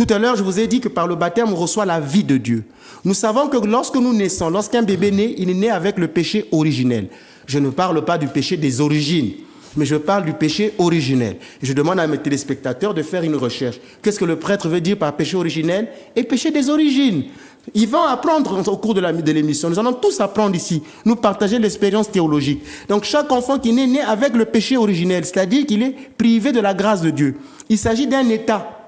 Tout à l'heure, je vous ai dit que par le baptême, on reçoit la vie de Dieu. Nous savons que lorsque nous naissons, lorsqu'un bébé naît, il est né avec le péché originel. Je ne parle pas du péché des origines, mais je parle du péché originel. Je demande à mes téléspectateurs de faire une recherche. Qu'est-ce que le prêtre veut dire par péché originel et péché des origines? Ils vont apprendre au cours de l'émission. Nous allons tous apprendre ici, nous partager l'expérience théologique. Donc chaque enfant qui naît, naît avec le péché originel, c'est-à-dire qu'il est privé de la grâce de Dieu. Il s'agit d'un état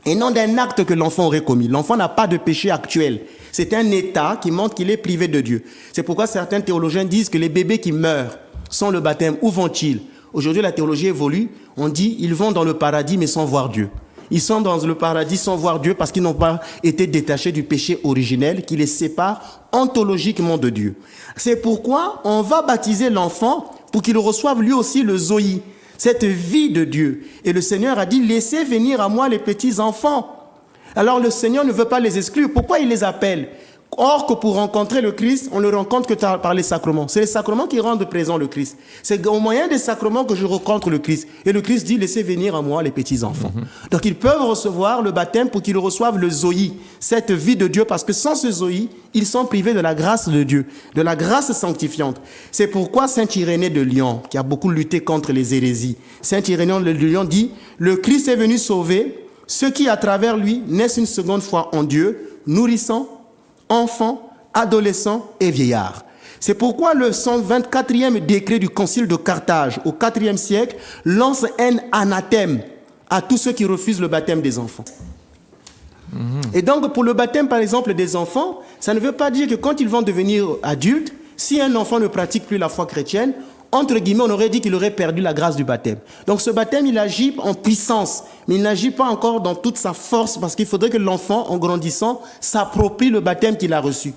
et non d'un acte que l'enfant aurait commis. L'enfant n'a pas de péché actuel. C'est un état qui montre qu'il est privé de Dieu. C'est pourquoi certains théologiens disent que les bébés qui meurent sans le baptême, où vont-ils? Aujourd'hui, la théologie évolue. On dit ils vont dans le paradis mais sans voir Dieu. Ils sont dans le paradis sans voir Dieu parce qu'ils n'ont pas été détachés du péché originel qui les sépare ontologiquement de Dieu. C'est pourquoi on va baptiser l'enfant pour qu'il reçoive lui aussi le Zoï, cette vie de Dieu. Et le Seigneur a dit, laissez venir à moi les petits enfants. Alors le Seigneur ne veut pas les exclure. Pourquoi il les appelle? Or que pour rencontrer le Christ, on ne le rencontre que par les sacrements. C'est les sacrements qui rendent présent le Christ. C'est au moyen des sacrements que je rencontre le Christ. Et le Christ dit, laissez venir à moi les petits-enfants. Donc ils peuvent recevoir le baptême pour qu'ils reçoivent le Zoï, cette vie de Dieu, parce que sans ce Zoï, ils sont privés de la grâce de Dieu, de la grâce sanctifiante. C'est pourquoi Saint Irénée de Lyon, qui a beaucoup lutté contre les hérésies, Saint Irénée de Lyon dit, le Christ est venu sauver ceux qui, à travers lui, naissent une seconde fois en Dieu, nourrissant, enfants, adolescents et vieillards. C'est pourquoi le 124e décret du concile de Carthage au IVe siècle lance un anathème à tous ceux qui refusent le baptême des enfants. Et donc pour le baptême par exemple des enfants, ça ne veut pas dire que quand ils vont devenir adultes, si un enfant ne pratique plus la foi chrétienne, entre guillemets, on aurait dit qu'il aurait perdu la grâce du baptême. Donc ce baptême, il agit en puissance, mais il n'agit pas encore dans toute sa force, parce qu'il faudrait que l'enfant, en grandissant, s'approprie le baptême qu'il a reçu.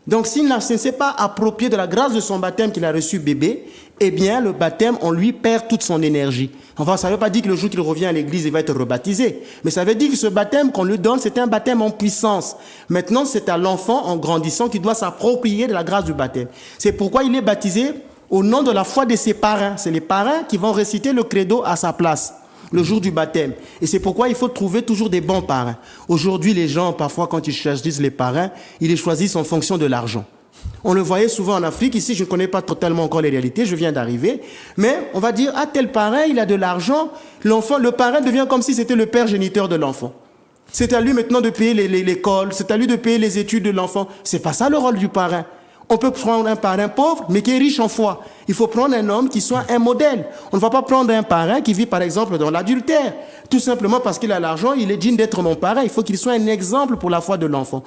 Donc s'il ne s'est pas approprié de la grâce de son baptême qu'il a reçu bébé, eh bien le baptême, on lui perd toute son énergie. Enfin, ça ne veut pas dire que le jour qu'il revient à l'église, il va être rebaptisé. Mais ça veut dire que ce baptême qu'on lui donne, c'est un baptême en puissance. Maintenant, c'est à l'enfant, en grandissant, qui doit s'approprier de la grâce du baptême. C'est pourquoi il est baptisé au nom de la foi de ses parrains. C'est les parrains qui vont réciter le credo à sa place le jour du baptême. Et c'est pourquoi il faut trouver toujours des bons parrains. Aujourd'hui, les gens, parfois, quand ils choisissent les parrains, ils les choisissent en fonction de l'argent. On le voyait souvent en Afrique. Ici, je ne connais pas totalement encore les réalités. Je viens d'arriver. Mais on va dire, ah, tel parrain, il a de l'argent. L'enfant, le parrain devient comme si c'était le père géniteur de l'enfant. C'est à lui maintenant de payer l'école. C'est à lui de payer les études de l'enfant. C'est pas ça le rôle du parrain. On peut prendre un parrain pauvre, mais qui est riche en foi. Il faut prendre un homme qui soit un modèle. On ne va pas prendre un parrain qui vit, par exemple, dans l'adultère. Tout simplement parce qu'il a l'argent, il est digne d'être mon parrain. Il faut qu'il soit un exemple pour la foi de l'enfant.